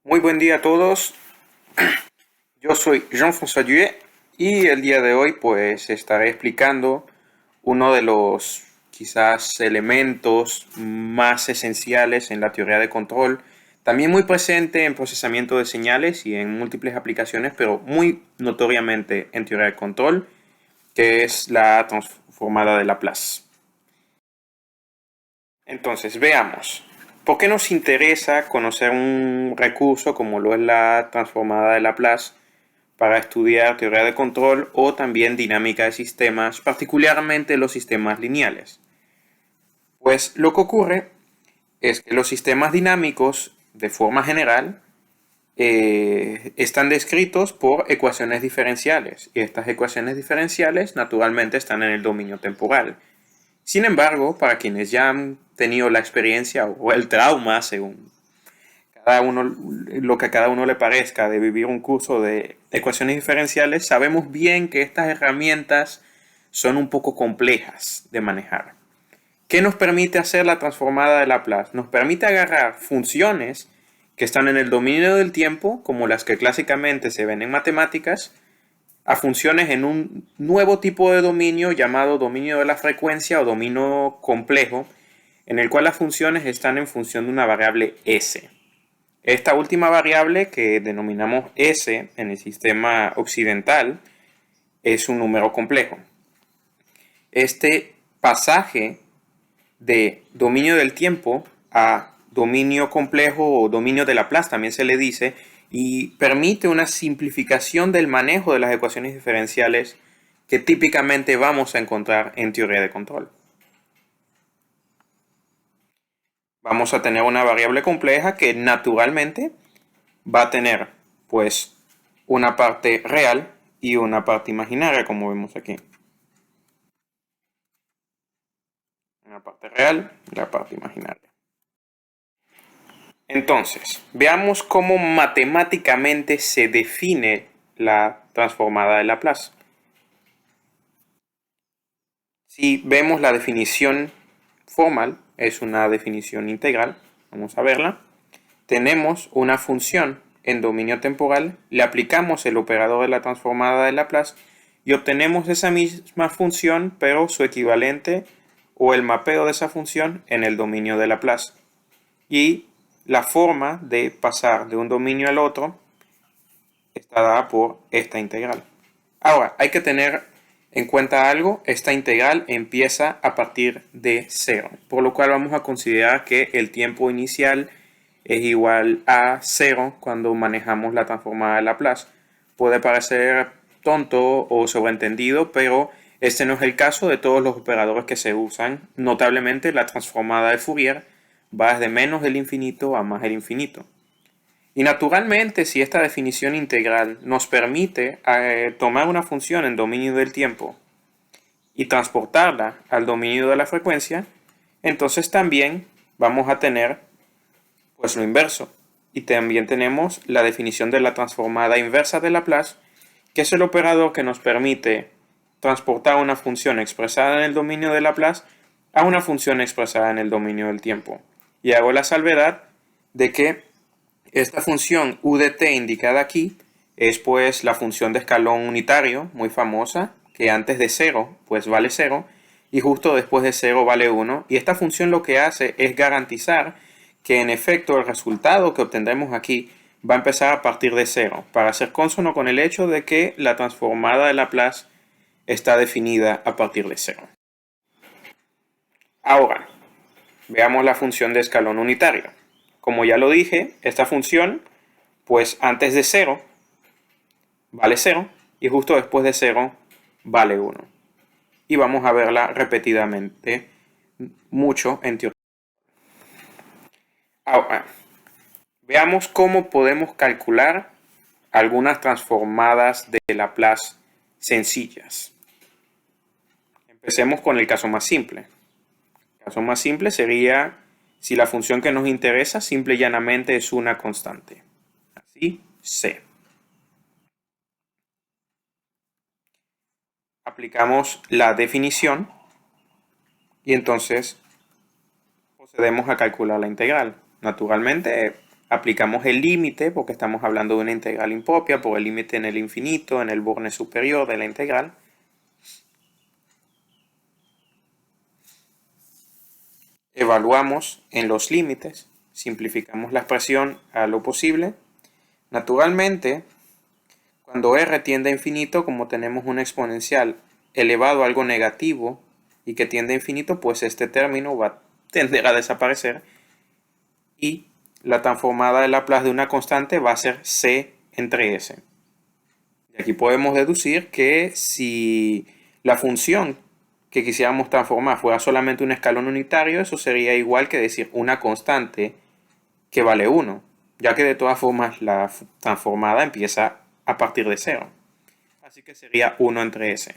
Muy buen día a todos. Yo soy Jean-François Duet y el día de hoy pues estaré explicando uno de los quizás elementos más esenciales en la teoría de control, también muy presente en procesamiento de señales y en múltiples aplicaciones, pero muy notoriamente en teoría de control, que es la transformada de Laplace. Entonces, veamos. ¿Por qué nos interesa conocer un recurso como lo es la transformada de Laplace para estudiar teoría de control o también dinámica de sistemas, particularmente los sistemas lineales? Pues lo que ocurre es que los sistemas dinámicos, de forma general, están descritos por ecuaciones diferenciales y estas ecuaciones diferenciales naturalmente están en el dominio temporal. Sin embargo, para quienes ya han tenido la experiencia o el trauma, según cada uno, lo que a cada uno le parezca, de vivir un curso de ecuaciones diferenciales, sabemos bien que estas herramientas son un poco complejas de manejar. ¿Qué nos permite hacer la transformada de Laplace? Nos permite agarrar funciones que están en el dominio del tiempo, como las que clásicamente se ven en matemáticas, a funciones en un nuevo tipo de dominio llamado dominio de la frecuencia o dominio complejo, en el cual las funciones están en función de una variable S. Esta última variable, que denominamos S en el sistema occidental, es un número complejo. Este pasaje de dominio del tiempo a dominio complejo o dominio de Laplace también se le dice, y permite una simplificación del manejo de las ecuaciones diferenciales que típicamente vamos a encontrar en teoría de control. Vamos a tener una variable compleja que naturalmente va a tener pues una parte real y una parte imaginaria, como vemos aquí. Una parte real y la parte imaginaria. Entonces, veamos cómo matemáticamente se define la transformada de Laplace. Si vemos la definición formal, es una definición integral, vamos a verla. Tenemos una función en dominio temporal, le aplicamos el operador de la transformada de Laplace y obtenemos esa misma función, pero su equivalente o el mapeo de esa función en el dominio de Laplace. Y la forma de pasar de un dominio al otro está dada por esta integral. Ahora, hay que tener en cuenta algo, esta integral empieza a partir de 0, por lo cual vamos a considerar que el tiempo inicial es igual a 0 cuando manejamos la transformada de Laplace. Puede parecer tonto o sobreentendido, pero este no es el caso de todos los operadores que se usan. Notablemente, la transformada de Fourier va desde menos el infinito a más el infinito. Y naturalmente, si esta definición integral nos permite tomar una función en dominio del tiempo y transportarla al dominio de la frecuencia, entonces también vamos a tener pues lo inverso. Y también tenemos la definición de la transformada inversa de Laplace, que es el operador que nos permite transportar una función expresada en el dominio de Laplace a una función expresada en el dominio del tiempo. Y hago la salvedad de que esta función u de t indicada aquí es pues la función de escalón unitario muy famosa, que antes de 0 pues vale 0 y justo después de 0 vale 1. Y esta función lo que hace es garantizar que en efecto el resultado que obtendremos aquí va a empezar a partir de 0, para ser consono con el hecho de que la transformada de Laplace está definida a partir de 0. Ahora, veamos la función de escalón unitario. Como ya lo dije, esta función, pues antes de 0 vale 0 y justo después de 0 vale 1. Y vamos a verla repetidamente mucho en teoría. Ahora, veamos cómo podemos calcular algunas transformadas de Laplace sencillas. Empecemos con el caso más simple. El caso más simple sería si la función que nos interesa simple y llanamente es una constante. Así, C. Aplicamos la definición y entonces procedemos a calcular la integral. Naturalmente, aplicamos el límite, porque estamos hablando de una integral impropia, por el límite en el infinito, en el borde superior de la integral. Evaluamos en los límites, simplificamos la expresión a lo posible. Naturalmente, cuando r tiende a infinito, como tenemos una exponencial elevado a algo negativo y que tiende a infinito, pues este término va a tender a desaparecer y la transformada de Laplace de una constante va a ser c entre s. Y aquí podemos deducir que si la función que quisiéramos transformar fuera solamente un escalón unitario, eso sería igual que decir una constante que vale 1, ya que de todas formas la transformada empieza a partir de 0. Así que sería 1 entre s.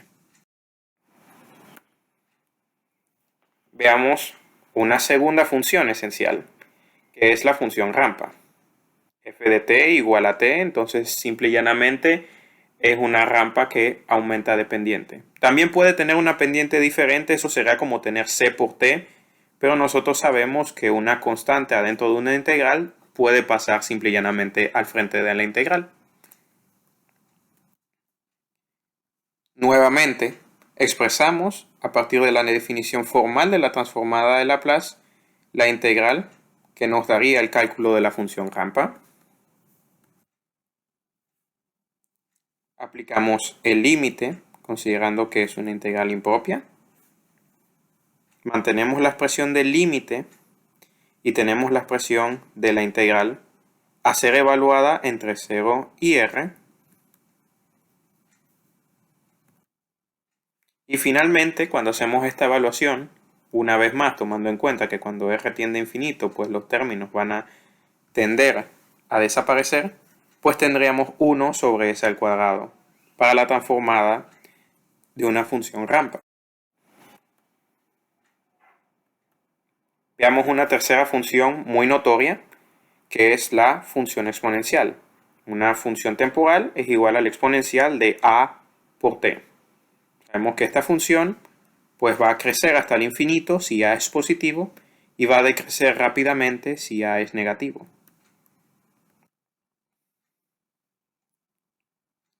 Veamos una segunda función esencial, que es la función rampa. F de t igual a t, entonces simple y llanamente es una rampa que aumenta de pendiente. También puede tener una pendiente diferente, eso será como tener c por t, pero nosotros sabemos que una constante adentro de una integral puede pasar simple y llanamente al frente de la integral. Nuevamente, expresamos a partir de la definición formal de la transformada de Laplace la integral que nos daría el cálculo de la función rampa. Aplicamos el límite, considerando que es una integral impropia. Mantenemos la expresión del límite y tenemos la expresión de la integral a ser evaluada entre 0 y r. Y finalmente, cuando hacemos esta evaluación, una vez más tomando en cuenta que cuando r tiende a infinito, pues los términos van a tender a desaparecer, pues tendríamos 1 sobre s al cuadrado para la transformada de una función rampa. Veamos una tercera función muy notoria, que es la función exponencial. Una función temporal es igual al exponencial de a por t. Sabemos que esta función pues va a crecer hasta el infinito si a es positivo y va a decrecer rápidamente si a es negativo.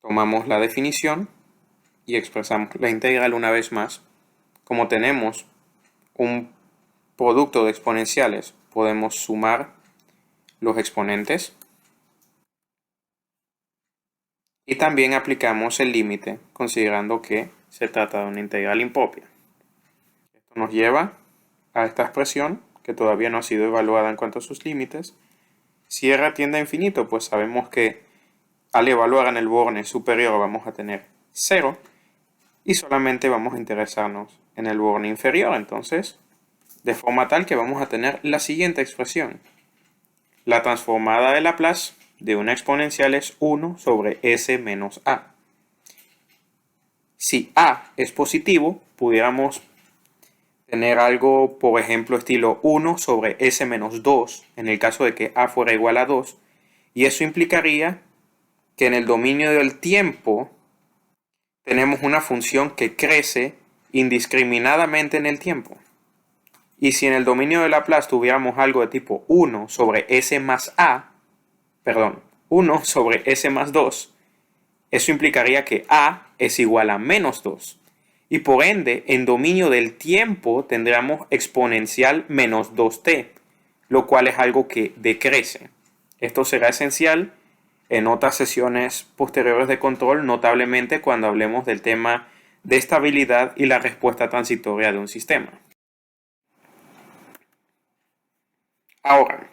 Tomamos la definición y expresamos la integral una vez más. Como tenemos un producto de exponenciales, podemos sumar los exponentes. Y también aplicamos el límite, considerando que se trata de una integral impropia. Esto nos lleva a esta expresión, que todavía no ha sido evaluada en cuanto a sus límites. Si r tiende a infinito, pues sabemos que al evaluar en el borde superior vamos a tener 0 y solamente vamos a interesarnos en el borde inferior. Entonces, de forma tal que vamos a tener la siguiente expresión. La transformada de Laplace de una exponencial es 1 sobre s menos a. Si a es positivo, pudiéramos tener algo, por ejemplo, estilo 1 sobre s menos 2, en el caso de que a fuera igual a 2, y eso implicaría que en el dominio del tiempo tenemos una función que crece indiscriminadamente en el tiempo. Y si en el dominio de Laplace tuviéramos algo de tipo 1 sobre s más a, 1 sobre s más 2, eso implicaría que a es igual a menos 2. Y por ende, en dominio del tiempo tendríamos exponencial menos 2t, lo cual es algo que decrece. Esto será esencial en otras sesiones posteriores de control, notablemente cuando hablemos del tema de estabilidad y la respuesta transitoria de un sistema. Ahora,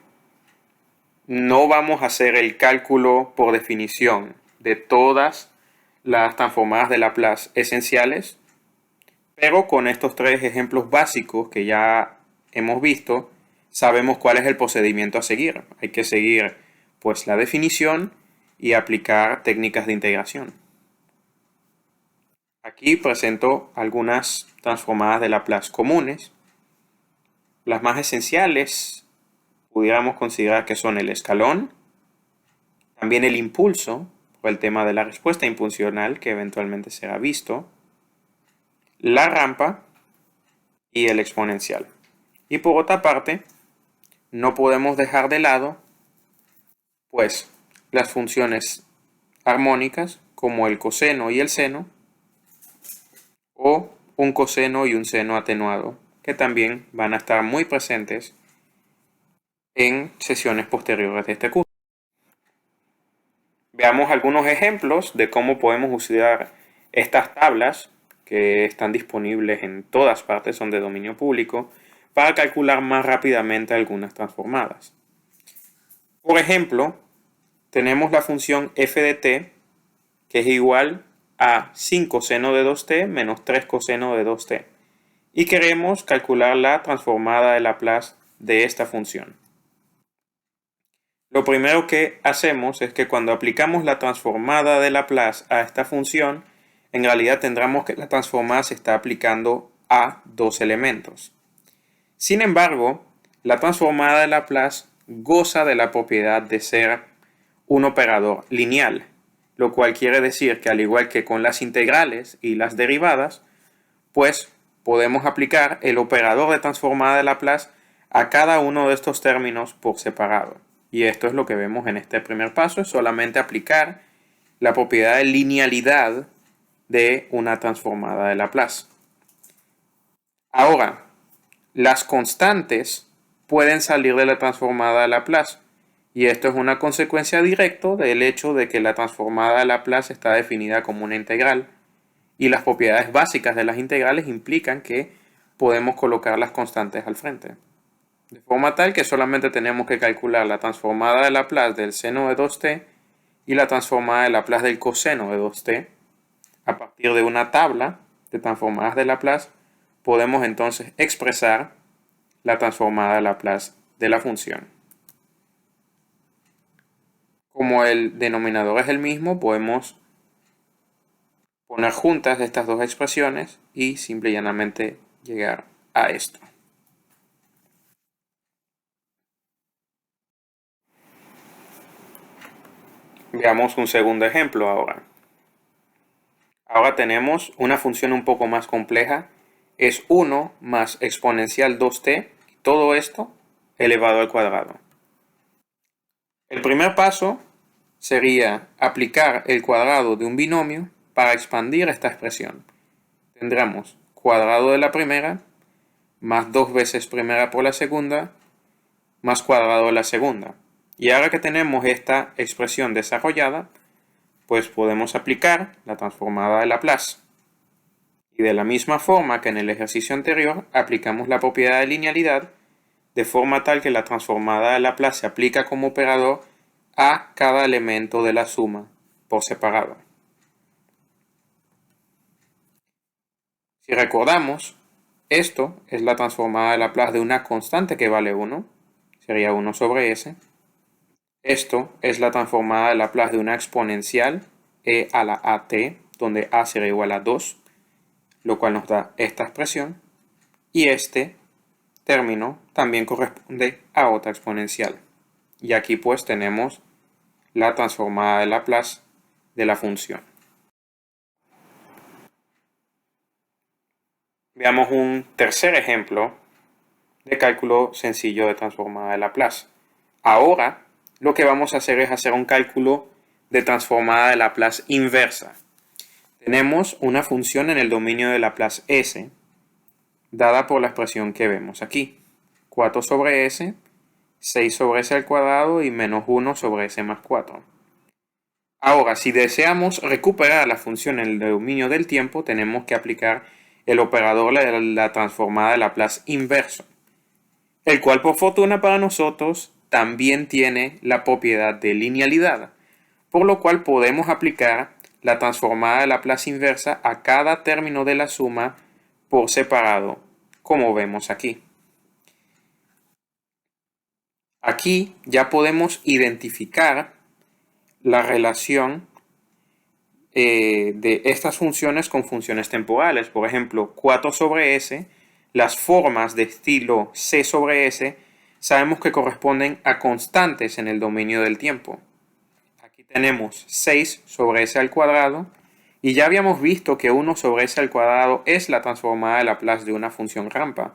no vamos a hacer el cálculo por definición de todas las transformadas de Laplace esenciales, pero con estos tres ejemplos básicos que ya hemos visto, sabemos cuál es el procedimiento a seguir. Hay que seguir pues la definición y aplicar técnicas de integración. Aquí presento algunas transformadas de Laplace comunes. Las más esenciales pudiéramos considerar que son el escalón, también el impulso, por el tema de la respuesta impulsional que eventualmente será visto, la rampa y el exponencial. Y por otra parte, no podemos dejar de lado pues las funciones armónicas como el coseno y el seno, o un coseno y un seno atenuado, que también van a estar muy presentes en sesiones posteriores de este curso. Veamos algunos ejemplos de cómo podemos usar estas tablas que están disponibles en todas partes, son de dominio público, para calcular más rápidamente algunas transformadas. Por ejemplo, tenemos la función f de t, que es igual a 5 seno de 2t menos 3 coseno de 2t. Y queremos calcular la transformada de Laplace de esta función. Lo primero que hacemos es que cuando aplicamos la transformada de Laplace a esta función, en realidad tendremos que la transformada se está aplicando a dos elementos. Sin embargo, la transformada de Laplace goza de la propiedad de ser un operador lineal, lo cual quiere decir que al igual que con las integrales y las derivadas, pues podemos aplicar el operador de transformada de Laplace a cada uno de estos términos por separado. Y esto es lo que vemos en este primer paso, es solamente aplicar la propiedad de linealidad de una transformada de Laplace. Ahora, las constantes pueden salir de la transformada de Laplace, y esto es una consecuencia directa del hecho de que la transformada de Laplace está definida como una integral, y las propiedades básicas de las integrales implican que podemos colocar las constantes al frente. De forma tal que solamente tenemos que calcular la transformada de Laplace del seno de 2t y la transformada de Laplace del coseno de 2t. A partir de una tabla de transformadas de Laplace, podemos entonces expresar la transformada de Laplace de la función. Como el denominador es el mismo, podemos poner juntas estas dos expresiones y simple y llanamente llegar a esto. Veamos un segundo ejemplo ahora. Ahora tenemos una función un poco más compleja. Es 1 más exponencial 2t, todo esto elevado al cuadrado. El primer paso sería aplicar el cuadrado de un binomio para expandir esta expresión. Tendremos cuadrado de la primera más 2 veces primera por la segunda más cuadrado de la segunda. Y ahora que tenemos esta expresión desarrollada, pues podemos aplicar la transformada de Laplace. Y de la misma forma que en el ejercicio anterior, aplicamos la propiedad de linealidad, de forma tal que la transformada de Laplace se aplica como operador a cada elemento de la suma por separado. Si recordamos, esto es la transformada de Laplace de una constante que vale 1, sería 1 sobre s. Esto es la transformada de Laplace de una exponencial e a la at, donde a será igual a 2, lo cual nos da esta expresión. Y este término también corresponde a otra exponencial. Y aquí pues tenemos la transformada de Laplace de la función. Veamos un tercer ejemplo de cálculo sencillo de transformada de Laplace. Ahora lo que vamos a hacer es hacer un cálculo de transformada de Laplace inversa. Tenemos una función en el dominio de Laplace S, dada por la expresión que vemos aquí. 4 sobre S, 6 sobre S al cuadrado y menos 1 sobre S más 4. Ahora, si deseamos recuperar la función en el dominio del tiempo, tenemos que aplicar el operador de la transformada de Laplace inverso, el cual por fortuna para nosotros también tiene la propiedad de linealidad, por lo cual podemos aplicar la transformada de Laplace inversa a cada término de la suma por separado, como vemos aquí. Aquí ya podemos identificar la relación de estas funciones con funciones temporales. Por ejemplo, 4 sobre s, las formas de estilo c sobre s, sabemos que corresponden a constantes en el dominio del tiempo. Aquí tenemos 6 sobre s al cuadrado, y ya habíamos visto que 1 sobre s al cuadrado es la transformada de Laplace de una función rampa,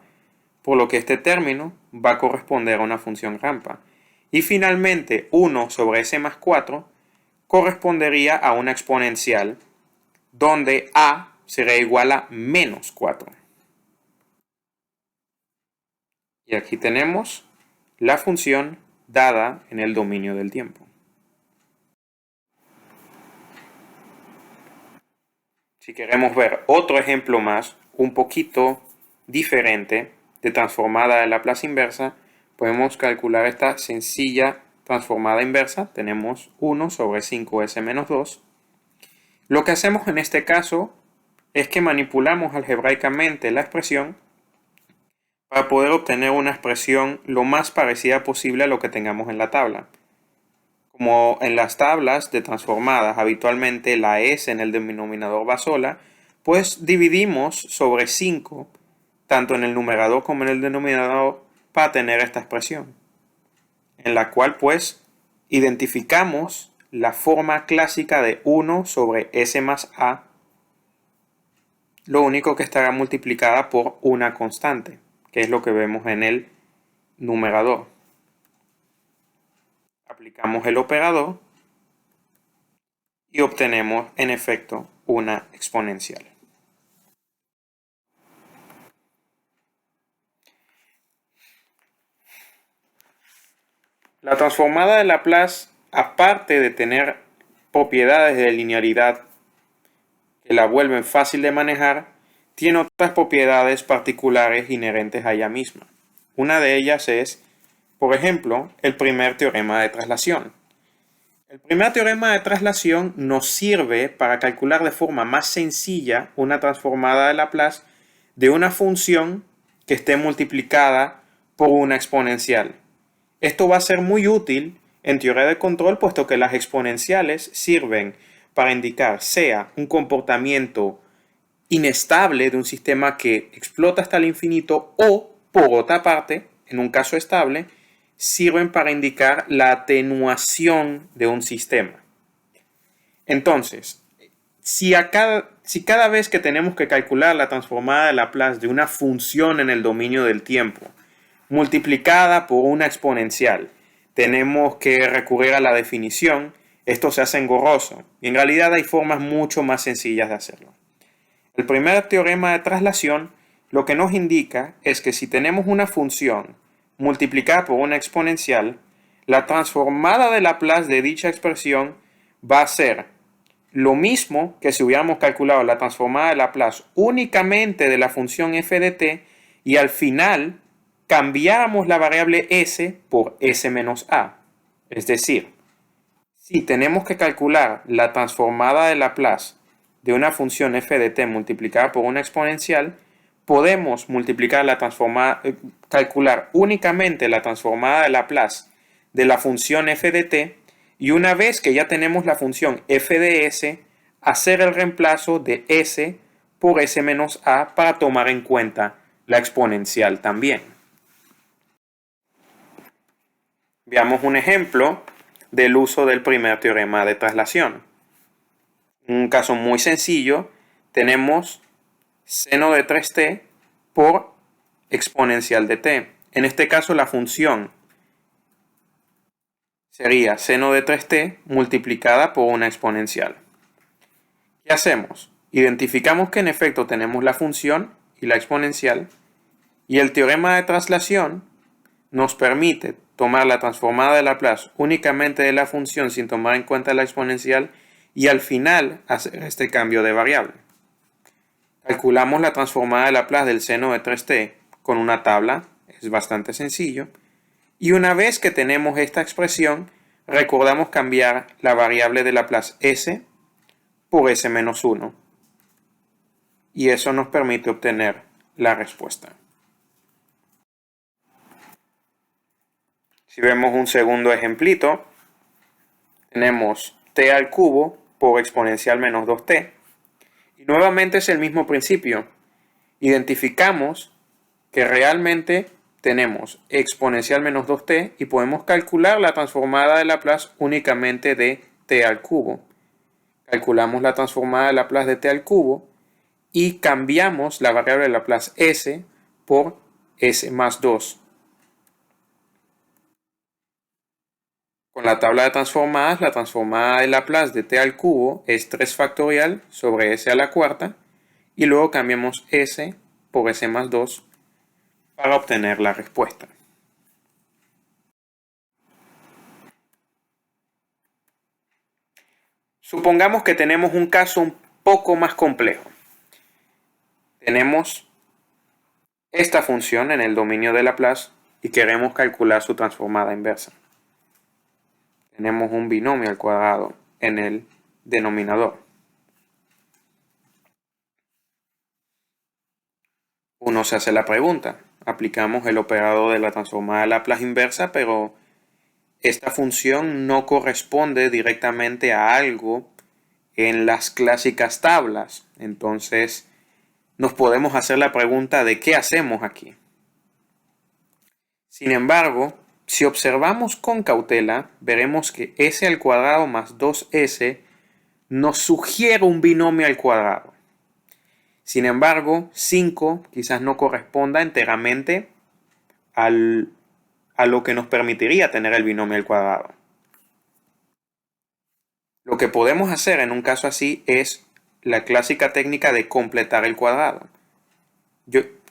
por lo que este término va a corresponder a una función rampa. Y finalmente 1 sobre s más 4 correspondería a una exponencial donde a será igual a menos 4. Y aquí tenemos la función dada en el dominio del tiempo. Si queremos ver otro ejemplo más, un poquito diferente de transformada de Laplace inversa, podemos calcular esta sencilla transformada inversa. Tenemos 1 sobre 5s menos 2. Lo que hacemos en este caso es que manipulamos algebraicamente la expresión para poder obtener una expresión lo más parecida posible a lo que tengamos en la tabla. Como en las tablas de transformadas habitualmente la s en el denominador va sola, pues dividimos sobre 5, tanto en el numerador como en el denominador, para tener esta expresión, en la cual pues identificamos la forma clásica de 1 sobre s más a, lo único que estará multiplicada por una constante, que es lo que vemos en el numerador. Aplicamos el operador y obtenemos en efecto una exponencial. La transformada de Laplace, aparte de tener propiedades de linealidad que la vuelven fácil de manejar, tiene otras propiedades particulares inherentes a ella misma. Una de ellas es, por ejemplo, el primer teorema de traslación. El primer teorema de traslación nos sirve para calcular de forma más sencilla una transformada de Laplace de una función que esté multiplicada por una exponencial. Esto va a ser muy útil en teoría de control, puesto que las exponenciales sirven para indicar sea un comportamiento inestable de un sistema que explota hasta el infinito o, por otra parte, en un caso estable, sirven para indicar la atenuación de un sistema. Entonces, si cada vez que tenemos que calcular la transformada de Laplace de una función en el dominio del tiempo multiplicada por una exponencial, tenemos que recurrir a la definición, esto se hace engorroso y en realidad hay formas mucho más sencillas de hacerlo. El primer teorema de traslación lo que nos indica es que si tenemos una función multiplicada por una exponencial, la transformada de Laplace de dicha expresión va a ser lo mismo que si hubiéramos calculado la transformada de Laplace únicamente de la función f de t y al final cambiáramos la variable s por s menos a. Es decir, si tenemos que calcular la transformada de Laplace de una función f de t multiplicada por una exponencial, podemos calcular únicamente la transformada de Laplace de la función f de t y una vez que ya tenemos la función f de s, hacer el reemplazo de s por s menos a para tomar en cuenta la exponencial también. Veamos un ejemplo del uso del primer teorema de traslación. Un caso muy sencillo, tenemos seno de 3t por exponencial de t. En este caso la función sería seno de 3t multiplicada por una exponencial. ¿Qué hacemos? Identificamos que en efecto tenemos la función y la exponencial y el teorema de traslación nos permite tomar la transformada de Laplace únicamente de la función sin tomar en cuenta la exponencial y al final hacer este cambio de variable. Calculamos la transformada de Laplace del seno de 3t con una tabla, es bastante sencillo, y una vez que tenemos esta expresión, recordamos cambiar la variable de Laplace s por s menos 1, y eso nos permite obtener la respuesta. Si vemos un segundo ejemplito, tenemos t al cubo por exponencial menos 2t. Y nuevamente es el mismo principio. Identificamos que realmente tenemos exponencial menos 2t y podemos calcular la transformada de Laplace únicamente de t al cubo. Calculamos la transformada de Laplace de t al cubo y cambiamos la variable de Laplace s por s más 2. Con la tabla de transformadas, la transformada de Laplace de t al cubo es 3 factorial sobre s a la cuarta y luego cambiamos s por s más 2 para obtener la respuesta. Supongamos que tenemos un caso un poco más complejo. Tenemos esta función en el dominio de Laplace y queremos calcular su transformada inversa. Tenemos un binomio al cuadrado en el denominador. Uno se hace la pregunta, aplicamos el operador de la transformada de Laplace inversa, pero esta función no corresponde directamente a algo en las clásicas tablas. Entonces, nos podemos hacer la pregunta de qué hacemos aquí. Sin embargo, si observamos con cautela, veremos que s al cuadrado más 2s nos sugiere un binomio al cuadrado. Sin embargo, 5 quizás no corresponda enteramente a lo que nos permitiría tener el binomio al cuadrado. Lo que podemos hacer en un caso así es la clásica técnica de completar el cuadrado.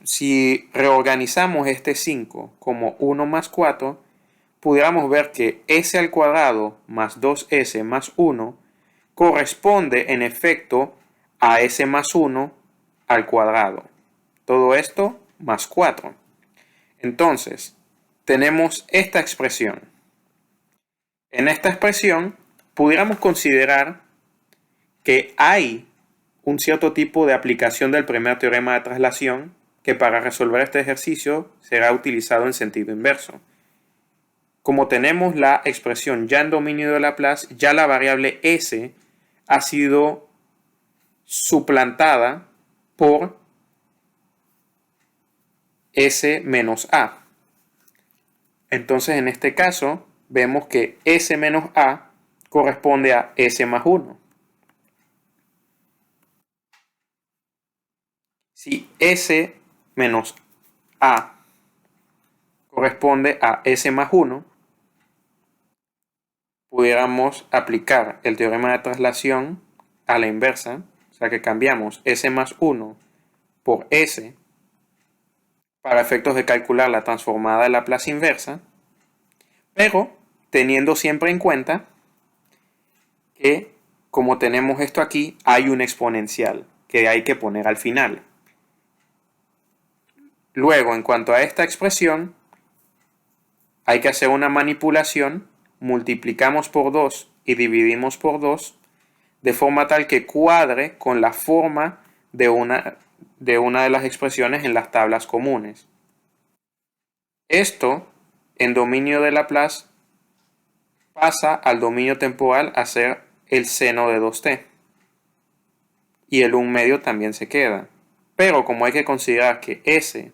Si reorganizamos este 5 como 1 más 4, pudiéramos ver que s al cuadrado más 2s más 1 corresponde en efecto a s más 1 al cuadrado. Todo esto más 4. Entonces, tenemos esta expresión. En esta expresión, pudiéramos considerar que hay un cierto tipo de aplicación del primer teorema de traslación que para resolver este ejercicio será utilizado en sentido inverso. Como tenemos la expresión ya en dominio de Laplace, ya la variable s ha sido suplantada por s menos a. Entonces en este caso vemos que s menos a corresponde a s más 1. Si s menos a corresponde a s más 1, pudiéramos aplicar el teorema de traslación a la inversa, o sea que cambiamos s más 1 por s para efectos de calcular la transformada de Laplace inversa, pero teniendo siempre en cuenta que como tenemos esto aquí, hay un exponencial que hay que poner al final. Luego, en cuanto a esta expresión, hay que hacer una manipulación, multiplicamos por 2 y dividimos por 2, de forma tal que cuadre con la forma de una de las expresiones en las tablas comunes. Esto, en dominio de Laplace, pasa al dominio temporal a ser el seno de 2t. Y el 1 medio también se queda. Pero como hay que considerar que s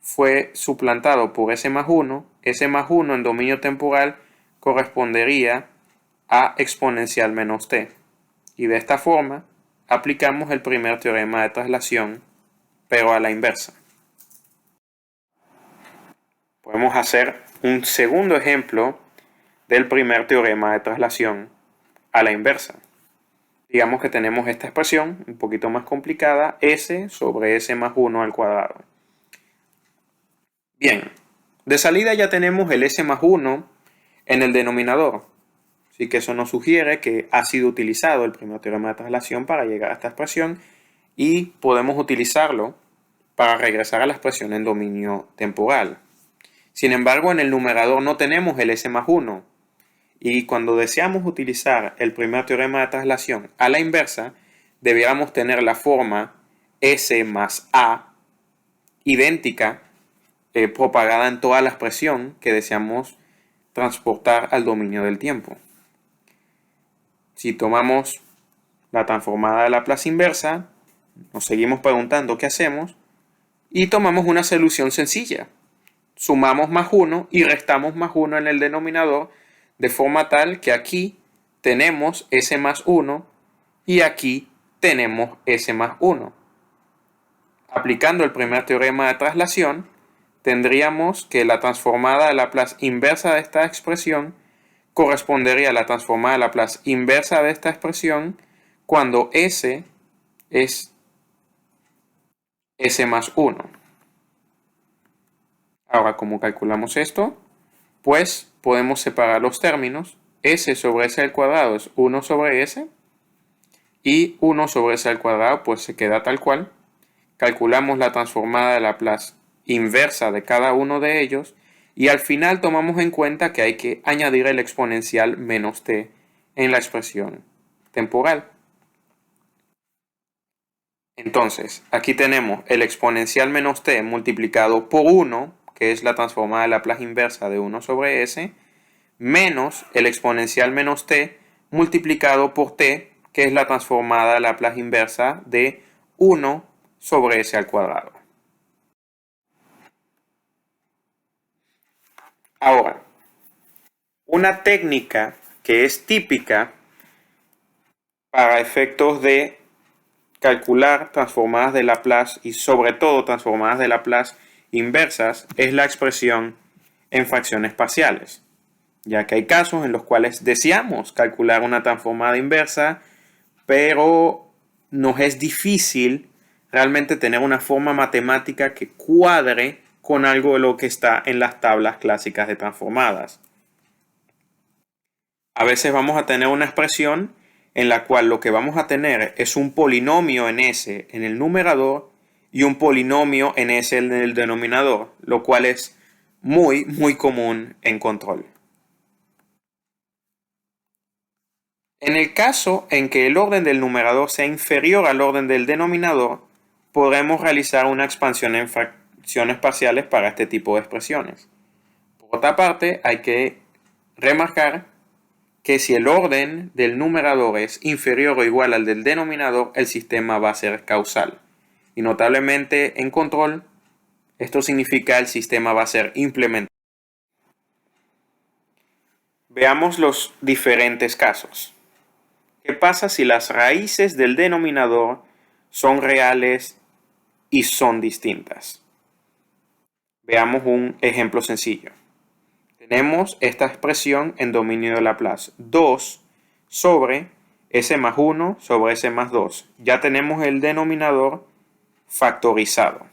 fue suplantado por s más 1 en dominio temporal correspondería a exponencial menos t. Y de esta forma aplicamos el primer teorema de traslación, pero a la inversa. Podemos hacer un segundo ejemplo del primer teorema de traslación a la inversa. Digamos que tenemos esta expresión un poquito más complicada, s sobre s más 1 al cuadrado. Bien, de salida ya tenemos el s más 1 en el denominador. Así que eso nos sugiere que ha sido utilizado el primer teorema de traslación para llegar a esta expresión y podemos utilizarlo para regresar a la expresión en dominio temporal. Sin embargo, en el numerador no tenemos el s más 1 y cuando deseamos utilizar el primer teorema de traslación a la inversa, debiéramos tener la forma s más a idéntica propagada en toda la expresión que deseamos transportar al dominio del tiempo. Si tomamos la transformada de Laplace inversa, nos seguimos preguntando qué hacemos y tomamos una solución sencilla. Sumamos más 1 y restamos más 1 en el denominador de forma tal que aquí tenemos s más 1 y aquí tenemos s más 1. Aplicando el primer teorema de traslación, tendríamos que la transformada de Laplace inversa de esta expresión correspondería a la transformada de Laplace inversa de esta expresión cuando S es S más 1. Ahora, ¿cómo calculamos esto? Pues podemos separar los términos. S sobre S al cuadrado es 1 sobre S. Y 1 sobre S al cuadrado pues se queda tal cual. Calculamos la transformada de Laplace inversa de cada uno de ellos. Y al final tomamos en cuenta que hay que añadir el exponencial menos t en la expresión temporal. Entonces, aquí tenemos el exponencial menos t multiplicado por 1, que es la transformada de Laplace inversa de 1 sobre s, menos el exponencial menos t multiplicado por t, que es la transformada de Laplace inversa de 1 sobre s al cuadrado. Ahora, una técnica que es típica para efectos de calcular transformadas de Laplace y sobre todo transformadas de Laplace inversas es la expresión en fracciones parciales, ya que hay casos en los cuales deseamos calcular una transformada inversa, pero nos es difícil realmente tener una forma matemática que cuadre con algo de lo que está en las tablas clásicas de transformadas. A veces vamos a tener una expresión en la cual lo que vamos a tener es un polinomio en S en el numerador y un polinomio en S en el denominador, lo cual es muy común en control. En el caso en que el orden del numerador sea inferior al orden del denominador, podremos realizar una expansión en fracciones parciales para este tipo de expresiones. Por otra parte, hay que remarcar que si el orden del numerador es inferior o igual al del denominador, el sistema va a ser causal. Y notablemente en control, esto significa el sistema va a ser implementado. Veamos los diferentes casos. ¿Qué pasa si las raíces del denominador son reales y son distintas? Veamos un ejemplo sencillo. Tenemos esta expresión en dominio de Laplace, 2 sobre s más 1 sobre s más 2. Ya tenemos el denominador factorizado.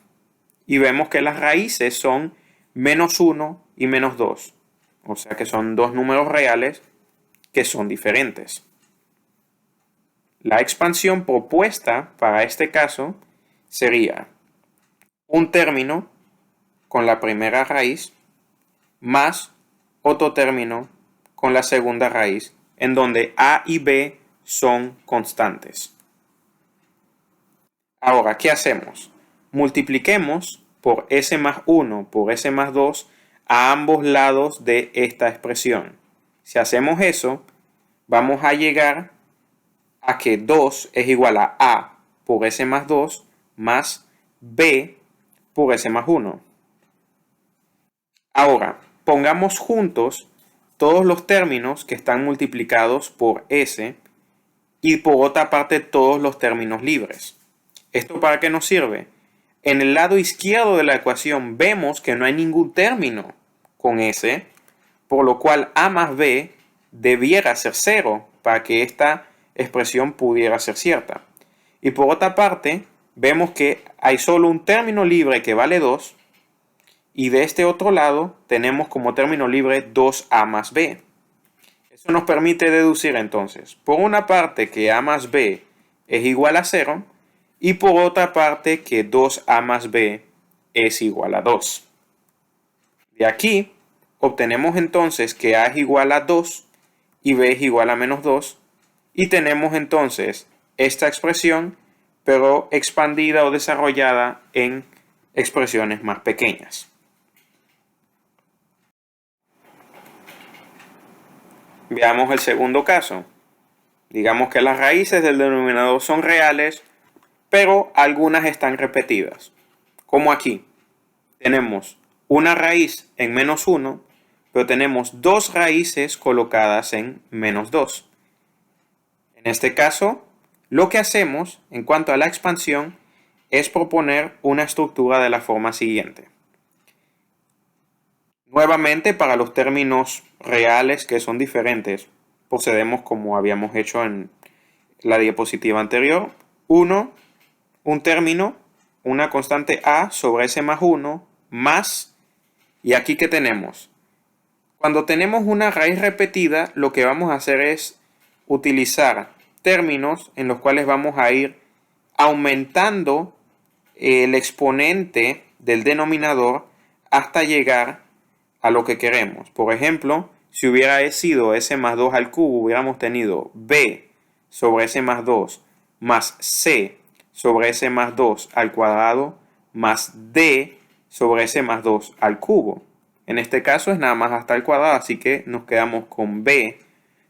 Y vemos que las raíces son menos 1 y menos 2. O sea que son dos números reales que son diferentes. La expansión propuesta para este caso sería un término con la primera raíz más otro término con la segunda raíz, en donde a y b son constantes. Ahora, ¿qué hacemos? Multipliquemos por s más 1 por s más 2 a ambos lados de esta expresión. Si hacemos eso, vamos a llegar a que 2 es igual a por s más 2 más b por s más 1. Ahora, pongamos juntos todos los términos que están multiplicados por s y por otra parte todos los términos libres. ¿Esto para qué nos sirve? En el lado izquierdo de la ecuación vemos que no hay ningún término con s, por lo cual a más b debiera ser 0 para que esta expresión pudiera ser cierta. Y por otra parte, vemos que hay solo un término libre que vale 2, y de este otro lado tenemos como término libre 2a más b. Eso nos permite deducir entonces, por una parte que a más b es igual a 0, y por otra parte que 2a más b es igual a 2. De aquí obtenemos entonces que a es igual a 2 y b es igual a menos 2, y tenemos entonces esta expresión, pero expandida o desarrollada en expresiones más pequeñas. Veamos el segundo caso. Digamos que las raíces del denominador son reales, pero algunas están repetidas. Como aquí, tenemos una raíz en menos 1, pero tenemos dos raíces colocadas en menos 2. En este caso, lo que hacemos en cuanto a la expansión es proponer una estructura de la forma siguiente. Nuevamente, para los términos reales que son diferentes, procedemos como habíamos hecho en la diapositiva anterior. 1, un término, una constante a sobre s más 1, más, y aquí ¿qué tenemos? Cuando tenemos una raíz repetida, lo que vamos a hacer es utilizar términos en los cuales vamos a ir aumentando el exponente del denominador hasta llegar a lo que queremos. Por ejemplo, si hubiera sido s más 2 al cubo, hubiéramos tenido b sobre s más 2 más c sobre s más 2 al cuadrado más d sobre s más 2 al cubo. En este caso es nada más hasta el cuadrado, así que nos quedamos con b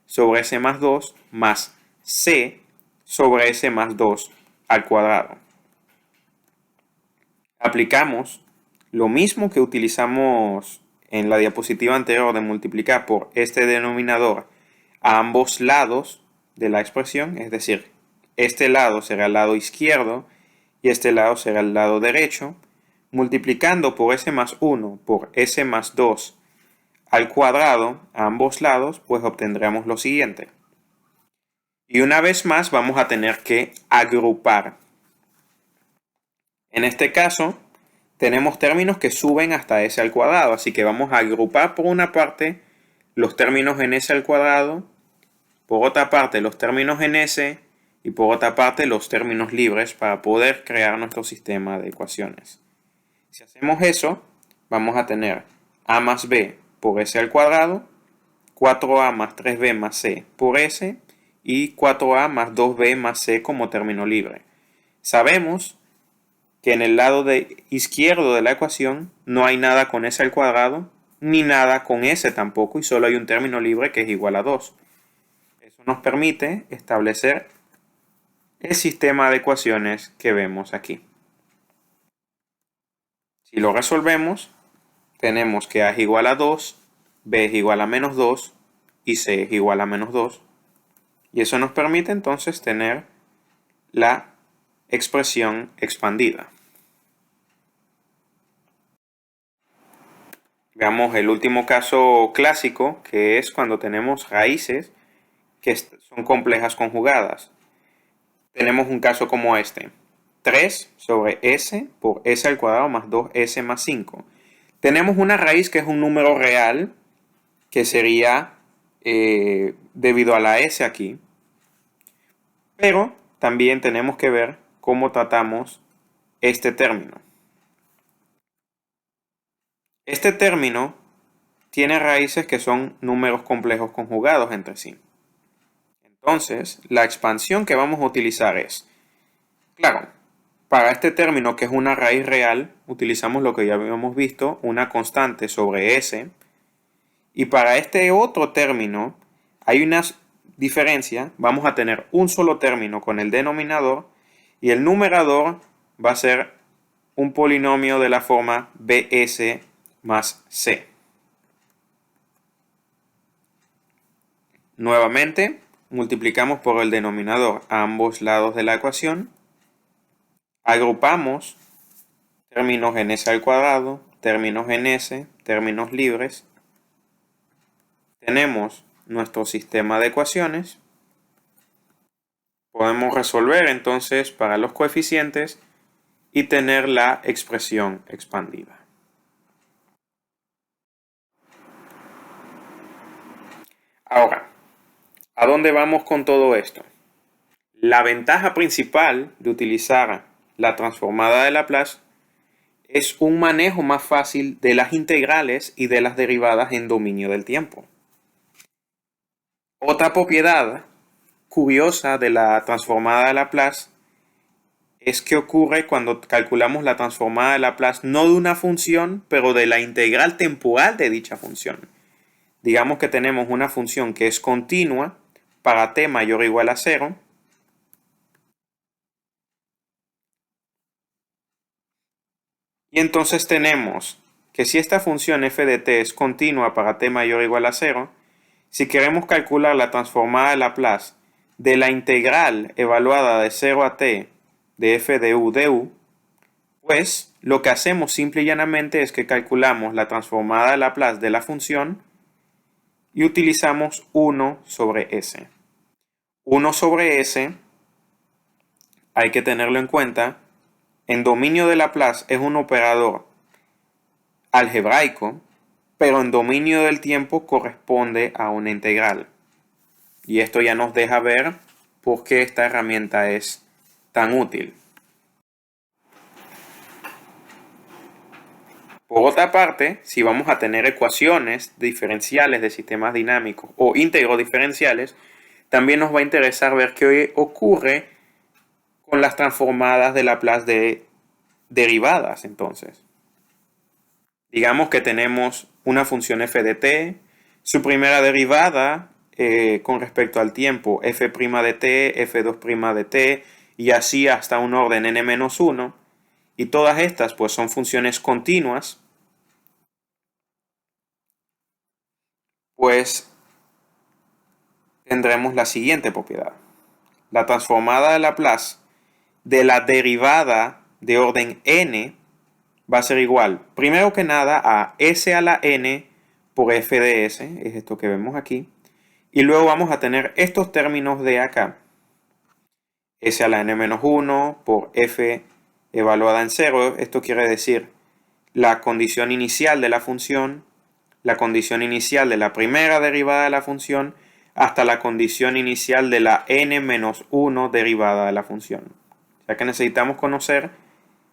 sobre s más 2 más c sobre s más 2 al cuadrado. Aplicamos lo mismo que utilizamos en la diapositiva anterior de multiplicar por este denominador a ambos lados de la expresión, es decir, este lado será el lado izquierdo y este lado será el lado derecho, multiplicando por s más 1 por s más 2 al cuadrado a ambos lados, pues obtendremos lo siguiente. Y una vez más vamos a tener que agrupar. En este caso, tenemos términos que suben hasta s al cuadrado, así que vamos a agrupar por una parte los términos en s al cuadrado, por otra parte los términos en s y por otra parte los términos libres para poder crear nuestro sistema de ecuaciones. Si hacemos eso, vamos a tener a más b por s al cuadrado, 4a más 3b más c por s y 4a más 2b más c como término libre. Sabemos que en el lado izquierdo de la ecuación no hay nada con s al cuadrado, ni nada con s tampoco, y solo hay un término libre que es igual a 2. Eso nos permite establecer el sistema de ecuaciones que vemos aquí. Si lo resolvemos, tenemos que a es igual a 2, b es igual a menos 2 y c es igual a menos 2. Y eso nos permite entonces tener la expresión expandida. Veamos el último caso clásico, que es cuando tenemos raíces que son complejas conjugadas. Tenemos un caso como este. 3 sobre s por s al cuadrado más 2s más 5. Tenemos una raíz que es un número real, que sería debido a la s aquí. Pero también tenemos que ver cómo tratamos este término. Este término tiene raíces que son números complejos conjugados entre sí. Entonces, la expansión que vamos a utilizar es, claro, para este término que es una raíz real, utilizamos lo que ya habíamos visto, una constante sobre s. Y para este otro término hay una diferencia, vamos a tener un solo término con el denominador y el numerador va a ser un polinomio de la forma bs más c. Nuevamente, multiplicamos por el denominador a ambos lados de la ecuación. Agrupamos términos en s al cuadrado, términos en s, términos libres. Tenemos nuestro sistema de ecuaciones. Podemos resolver entonces para los coeficientes y tener la expresión expandida. Ahora, ¿a dónde vamos con todo esto? La ventaja principal de utilizar la transformada de Laplace es un manejo más fácil de las integrales y de las derivadas en dominio del tiempo. Otra propiedad curiosa de la transformada de Laplace es que ocurre cuando calculamos la transformada de Laplace no de una función, pero de la integral temporal de dicha función. Digamos que tenemos una función que es continua para t mayor o igual a 0. Y entonces tenemos que si esta función f de t es continua para t mayor o igual a 0, si queremos calcular la transformada de Laplace de la integral evaluada de 0 a t de f de u, Pues lo que hacemos simple y llanamente es que calculamos la transformada de Laplace de la función y utilizamos 1 sobre s. 1 sobre s hay que tenerlo en cuenta. En dominio de Laplace es un operador algebraico, pero en dominio del tiempo corresponde a una integral. Y esto ya nos deja ver por qué esta herramienta es tan útil. Por otra parte, si vamos a tener ecuaciones diferenciales de sistemas dinámicos o íntegros diferenciales, también nos va a interesar ver qué ocurre con las transformadas de Laplace de derivadas. Entonces, digamos que tenemos una función f de t, su primera derivada con respecto al tiempo, f' de t, f2' de t, y así hasta un orden n-1, y todas estas pues son funciones continuas. Pues tendremos la siguiente propiedad. La transformada de Laplace de la derivada de orden n va a ser igual, primero que nada, a s a la n por f de s, es esto que vemos aquí, y luego vamos a tener estos términos de acá, s a la n-1 por f evaluada en 0, esto quiere decir la condición inicial de la función, la condición inicial de la primera derivada de la función, hasta la condición inicial de la n-1 derivada de la función. O sea que necesitamos conocer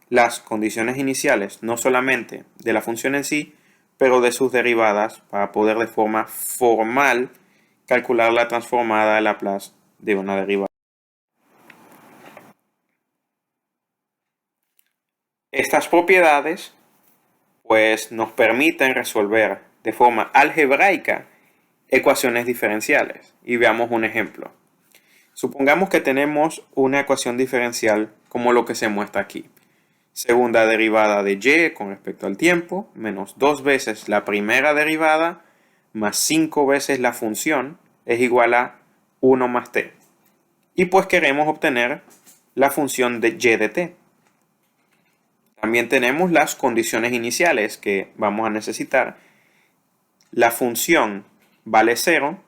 las condiciones iniciales, no solamente de la función en sí, pero de sus derivadas, para poder de forma formal calcular la transformada de Laplace de una derivada. Estas propiedades pues nos permiten resolver de forma algebraica ecuaciones diferenciales. Y veamos un ejemplo. Supongamos que tenemos una ecuación diferencial como lo que se muestra aquí. Segunda derivada de y con respecto al tiempo, menos 2 veces la primera derivada, más 5 veces la función, es igual a 1 más t. Y pues queremos obtener la función de y de t. También tenemos las condiciones iniciales que vamos a necesitar. La función vale 0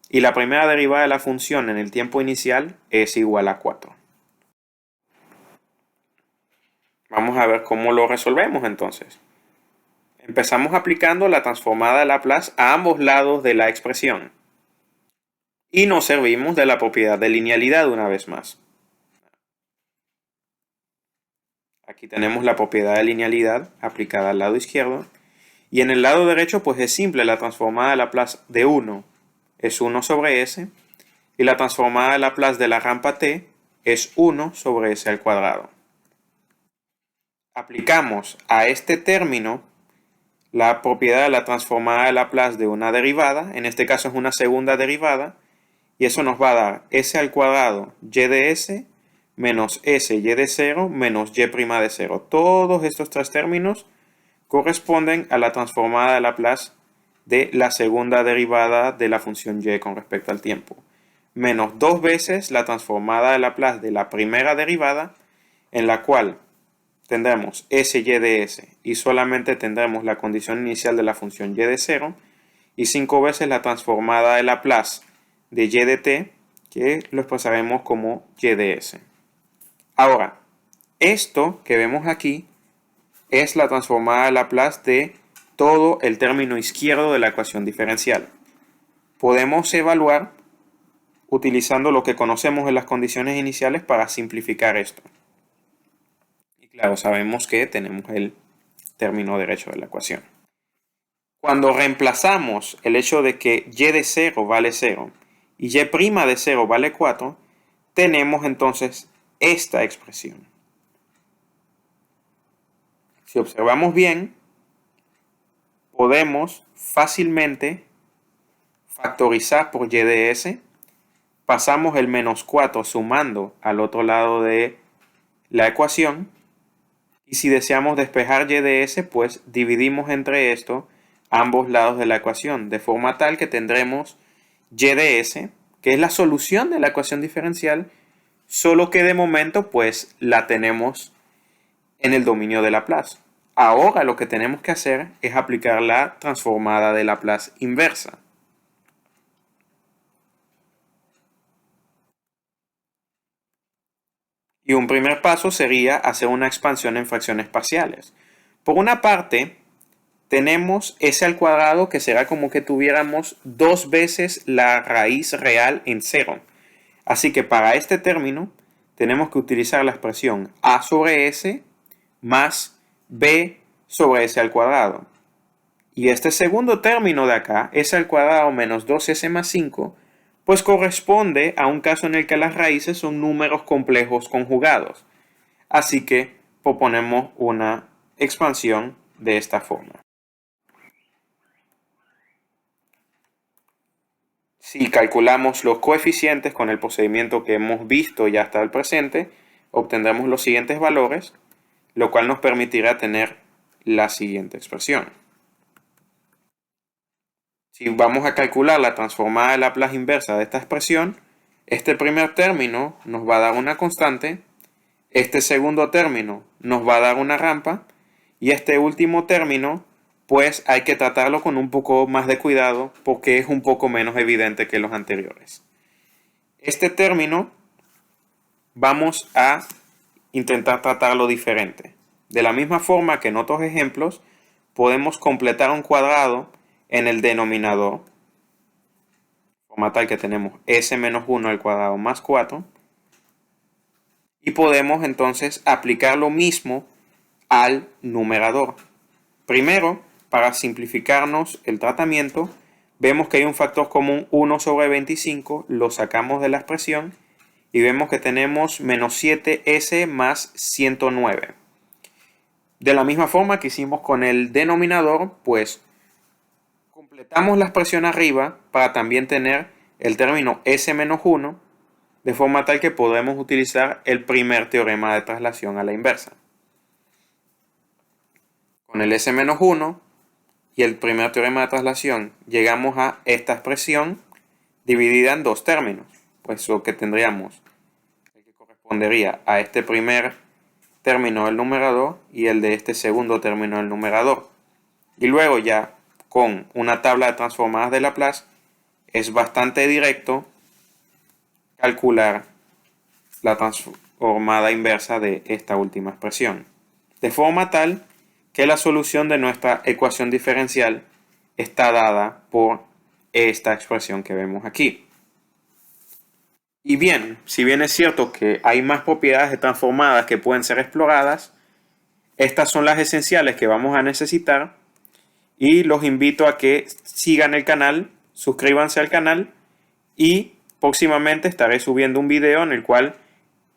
y la primera derivada de la función en el tiempo inicial es igual a 4. Vamos a ver cómo lo resolvemos entonces. Empezamos aplicando la transformada de Laplace a ambos lados de la expresión. Y nos servimos de la propiedad de linealidad una vez más. Aquí tenemos la propiedad de linealidad aplicada al lado izquierdo. Y en el lado derecho pues es simple, la transformada de Laplace de 1 es 1 sobre s. Y la transformada de Laplace de la rampa t es 1 sobre s al cuadrado. Aplicamos a este término la propiedad de la transformada de Laplace de una derivada, en este caso es una segunda derivada, y eso nos va a dar s al cuadrado y de s menos s y de 0 menos y' de 0. Todos estos tres términos corresponden a la transformada de Laplace de la segunda derivada de la función y con respecto al tiempo, menos 2 veces la transformada de Laplace de la primera derivada, en la cual tendremos s y de s y solamente tendremos la condición inicial de la función y de 0, y 5 veces la transformada de Laplace de y de t, que lo expresaremos como y de s. Ahora, esto que vemos aquí es la transformada de Laplace de todo el término izquierdo de la ecuación diferencial. Podemos evaluar utilizando lo que conocemos en las condiciones iniciales para simplificar esto. Y claro, sabemos que tenemos el término derecho de la ecuación. Cuando reemplazamos el hecho de que y de 0 vale 0 y y' de 0 vale 4, tenemos entonces esta expresión. Si observamos bien, podemos fácilmente factorizar por y de s, pasamos el menos 4 sumando al otro lado de la ecuación, y si deseamos despejar y de s, pues dividimos entre esto ambos lados de la ecuación, de forma tal que tendremos y de s, que es la solución de la ecuación diferencial, solo que de momento pues la tenemos en el dominio de Laplace. Ahora lo que tenemos que hacer es aplicar la transformada de Laplace inversa. Y un primer paso sería hacer una expansión en fracciones parciales. Por una parte, tenemos s al cuadrado que será como que tuviéramos 2 veces la raíz real en 0. Así que para este término tenemos que utilizar la expresión a sobre s más b sobre s al cuadrado. Y este segundo término de acá, s al cuadrado menos 2s más 5, pues corresponde a un caso en el que las raíces son números complejos conjugados. Así que proponemos una expansión de esta forma. Si calculamos los coeficientes con el procedimiento que hemos visto ya hasta el presente, obtendremos los siguientes valores, lo cual nos permitirá tener la siguiente expresión. Si vamos a calcular la transformada de Laplace inversa de esta expresión, este primer término nos va a dar una constante, este segundo término nos va a dar una rampa y este último término pues hay que tratarlo con un poco más de cuidado porque es un poco menos evidente que los anteriores. Este término vamos a intentar tratarlo diferente. De la misma forma que en otros ejemplos podemos completar un cuadrado en el denominador, de forma tal que tenemos s menos 1 al cuadrado más 4, y podemos entonces aplicar lo mismo al numerador. Primero, para simplificarnos el tratamiento, vemos que hay un factor común 1 sobre 25, lo sacamos de la expresión y vemos que tenemos menos 7s más 109. De la misma forma que hicimos con el denominador, pues completamos la expresión arriba para también tener el término s menos 1, de forma tal que podremos utilizar el primer teorema de traslación a la inversa. Con el s menos 1 y el primer teorema de traslación llegamos a esta expresión dividida en dos términos. Pues lo que tendríamos, el que correspondería a este primer término del numerador y el de este segundo término del numerador. Y luego ya con una tabla de transformadas de Laplace es bastante directo calcular la transformada inversa de esta última expresión. De forma tal que la solución de nuestra ecuación diferencial está dada por esta expresión que vemos aquí. Y bien, si bien es cierto que hay más propiedades de transformadas que pueden ser exploradas, estas son las esenciales que vamos a necesitar y los invito a que sigan el canal, suscríbanse al canal y próximamente estaré subiendo un video en el cual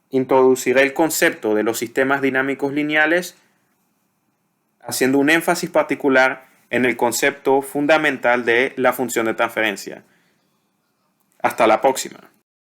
introduciré el concepto de los sistemas dinámicos lineales, haciendo un énfasis particular en el concepto fundamental de la función de transferencia. Hasta la próxima.